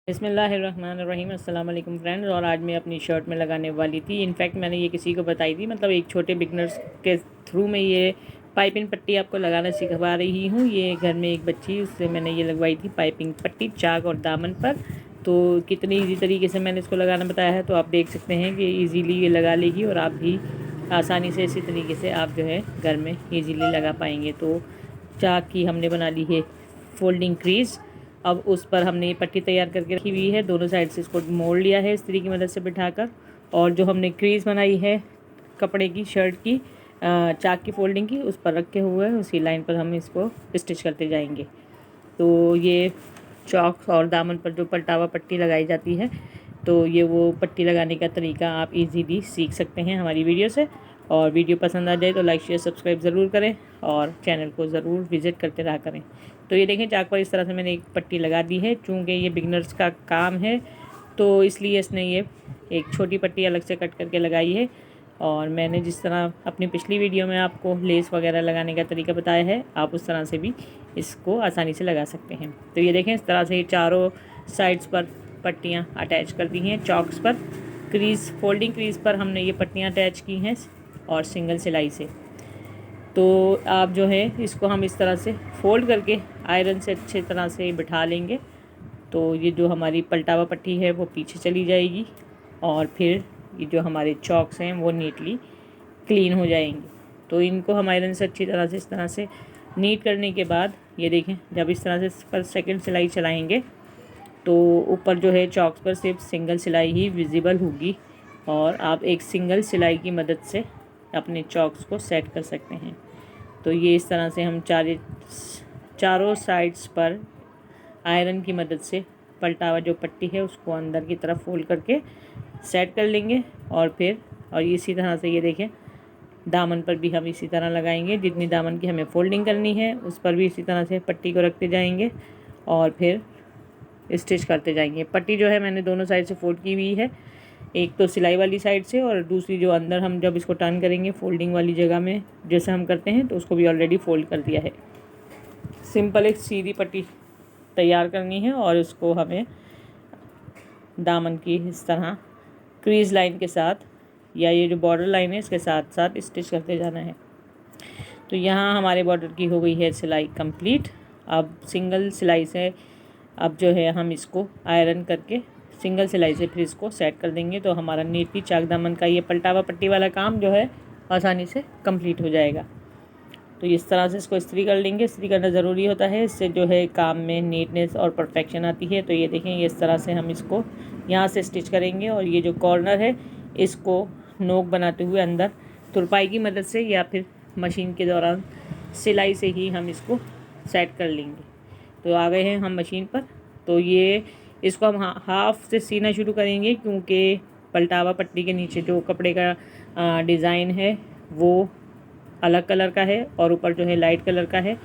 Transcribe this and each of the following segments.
बिस्मिल्लाहिर्रहमानिर्रहीम। अस्सलाम वालेकुम फ्रेंड्स। और आज मैं अपनी शर्ट में लगाने वाली थी, इनफैक्ट मैंने ये किसी को बताई थी, मतलब एक छोटे बिगनर्स के थ्रू में ये पाइपिंग पट्टी आपको लगाना सिखा रही हूँ। ये घर में एक बच्ची, उससे मैंने ये लगवाई थी पाइपिंग पट्टी चाक और दामन पर। तो कितनी ईजी तरीके से मैंने इसको लगाना बताया है, तो आप देख सकते हैं कि ईज़िली ये लगा लेगी और आप भी आसानी से इसी तरीके से आप जो है घर में ईज़िली लगा पाएंगे। तो चाक की हमने बना ली है फोल्डिंग क्रीज़। अब उस पर हमने ये पट्टी तैयार करके रखी हुई है, दोनों साइड से इसको मोड़ लिया है इस्त्री की मदद से बिठाकर। और जो हमने क्रीज़ बनाई है कपड़े की, शर्ट की चाक की फोल्डिंग की, उस पर रखे हुए हैं, उसी लाइन पर हम इसको स्टिच करते जाएंगे। तो ये चौक और दामन पर जो पलटावा पट्टी लगाई जाती है, तो ये वो पट्टी लगाने का तरीका आप इजीली सीख सकते हैं हमारी वीडियो से। और वीडियो पसंद आ जाए तो लाइक शेयर सब्सक्राइब ज़रूर करें और चैनल को ज़रूर विज़िट करते रहा करें। तो ये देखें, चाक पर इस तरह से मैंने एक पट्टी लगा दी है। चूँकि ये बिगनर्स का काम है तो इसलिए इसने ये एक छोटी पट्टी अलग से कट करके लगाई है। और मैंने जिस तरह अपनी पिछली वीडियो में आपको लेस वगैरह लगाने का तरीका बताया है, आप उस तरह से भी इसको आसानी से लगा सकते हैं। तो ये देखें, इस तरह से ये चारों साइड्स पर पट्टियाँ अटैच कर दी हैं। चॉक्स पर क्रीज़, फोल्डिंग क्रीज़ पर हमने ये पट्टियाँ अटैच की हैं और सिंगल सिलाई से। तो आप जो है इसको हम इस तरह से फ़ोल्ड करके आयरन से अच्छे तरह से बिठा लेंगे, तो ये जो हमारी पलटावा पट्टी है वो पीछे चली जाएगी और फिर ये जो हमारे चॉक्स हैं वो नीटली क्लीन हो जाएंगे। तो इनको हम आयरन से अच्छी तरह से इस तरह से नीट करने के बाद ये देखें, जब इस तरह से इस पर सेकंड सिलाई चलाएंगे तो ऊपर जो है चॉक्स पर सिर्फ सिंगल सिलाई ही विजिबल होगी और आप एक सिंगल सिलाई की मदद से अपने चॉक्स को सेट कर सकते हैं। तो ये इस तरह से हम चारों साइड्स पर आयरन की मदद से पलटावा जो पट्टी है उसको अंदर की तरफ फोल्ड करके सेट कर लेंगे। और इसी तरह से ये देखें, दामन पर भी हम इसी तरह लगाएंगे। जितनी दामन की हमें फोल्डिंग करनी है उस पर भी इसी तरह से पट्टी को रखते जाएंगे और फिर स्टिच करते जाएंगे। पट्टी जो है मैंने दोनों साइड से फोल्ड की हुई है, एक तो सिलाई वाली साइड से और दूसरी जो अंदर हम जब इसको टर्न करेंगे फोल्डिंग वाली जगह में जैसे हम करते हैं, तो उसको भी ऑलरेडी फोल्ड कर दिया है। सिंपल एक सीधी पट्टी तैयार करनी है और उसको हमें दामन की इस तरह क्रीज़ लाइन के साथ या ये जो बॉर्डर लाइन है इसके साथ साथ स्टिच करते जाना है। तो यहाँ हमारे बॉर्डर की हो गई है सिलाई कंप्लीट। अब सिंगल सिलाई से अब जो है हम इसको आयरन करके सिंगल सिलाई से फिर इसको सेट कर देंगे, तो हमारा नीटली चाक दामन का ये पलटावा पट्टी वाला काम जो है आसानी से कंप्लीट हो जाएगा। तो इस तरह से इसको इस्त्री कर लेंगे। इस्त्री करना ज़रूरी होता है, इससे जो है काम में नीटनेस और परफेक्शन आती है। तो ये देखें, ये इस तरह से हम इसको यहाँ से स्टिच करेंगे और ये जो कॉर्नर है इसको नोक बनाते हुए अंदर तुरपाई की मदद से या फिर मशीन के दौरान सिलाई से ही हम इसको सेट कर लेंगे। तो आ गए हैं हम मशीन पर। तो ये इसको हम हाफ से सीना शुरू करेंगे, क्योंकि पलटावा पट्टी के नीचे जो कपड़े का डिज़ाइन है वो अलग कलर का है और ऊपर जो है लाइट कलर का है।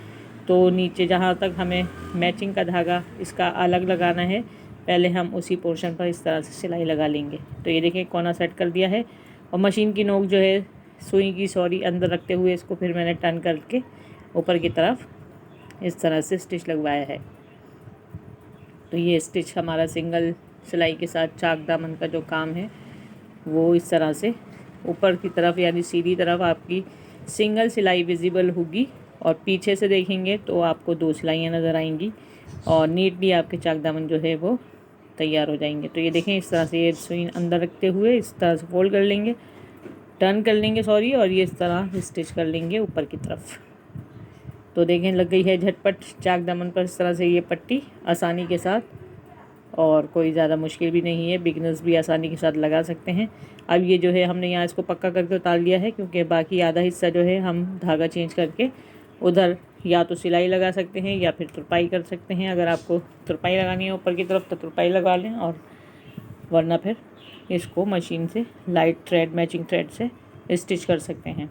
तो नीचे जहाँ तक हमें मैचिंग का धागा इसका अलग लगाना है, पहले हम उसी पोर्शन पर इस तरह से सिलाई लगा लेंगे। तो ये देखिए, कोना सेट कर दिया है और मशीन की नोक जो है सुई की अंदर रखते हुए इसको फिर मैंने टर्न करके ऊपर की तरफ इस तरह से स्टिच लगवाया है। तो ये स्टिच हमारा सिंगल सिलाई के साथ चाक दामन का जो काम है वो इस तरह से ऊपर की तरफ यानी सीधी तरफ आपकी सिंगल सिलाई विजिबल होगी और पीछे से देखेंगे तो आपको 2 सिलाइयाँ नज़र आएंगी और नीटली आपके चाक दामन जो है वो तैयार हो जाएंगे। तो ये देखें, इस तरह से ये सुई अंदर रखते हुए इस तरह से फोल्ड कर लेंगे, टर्न कर लेंगे और ये इस तरह स्टिच कर लेंगे ऊपर की तरफ। तो देखें, लग गई है झटपट चाक दामन पर इस तरह से ये पट्टी आसानी के साथ, और कोई ज़्यादा मुश्किल भी नहीं है, बिगनर्स भी आसानी के साथ लगा सकते हैं। अब ये जो है हमने यहाँ इसको पक्का करके उतार लिया है, क्योंकि बाकी आधा हिस्सा जो है हम धागा चेंज करके उधर या तो सिलाई लगा सकते हैं या फिर तुरपाई कर सकते हैं। अगर आपको तुरपाई लगानी है ऊपर की तरफ तो तुरपाई लगा लें, और वरना फिर इसको मशीन से लाइट थ्रेड मैचिंग थ्रेड से स्टिच कर सकते हैं।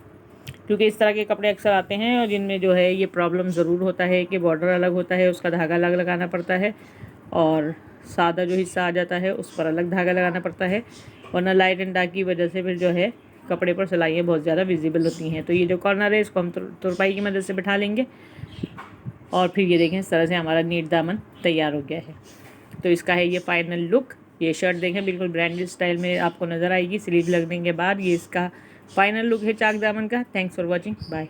क्योंकि इस तरह के कपड़े अक्सर आते हैं और जिनमें जो है ये प्रॉब्लम ज़रूर होता है कि बॉर्डर अलग होता है, उसका धागा अलग लगाना पड़ता है और सादा जो हिस्सा आ जाता है उस पर अलग धागा लगाना पड़ता है, वरना लाइट एंड डार्क की वजह से फिर जो है कपड़े पर सिलाइयाँ बहुत ज़्यादा विजिबल होती हैं। तो ये जो कॉर्नर है इसको हम तुरपाई की मदद से बिठा लेंगे और फिर ये देखें, इस तरह से हमारा नीट दामन तैयार हो गया है। तो इसका है ये फाइनल लुक। ये शर्ट देखें बिल्कुल ब्रांडेड स्टाइल में आपको नज़र आएगी स्लीव लगने के बाद। ये इसका फाइनल लुक है चाक दामन का। Thanks for watching, bye.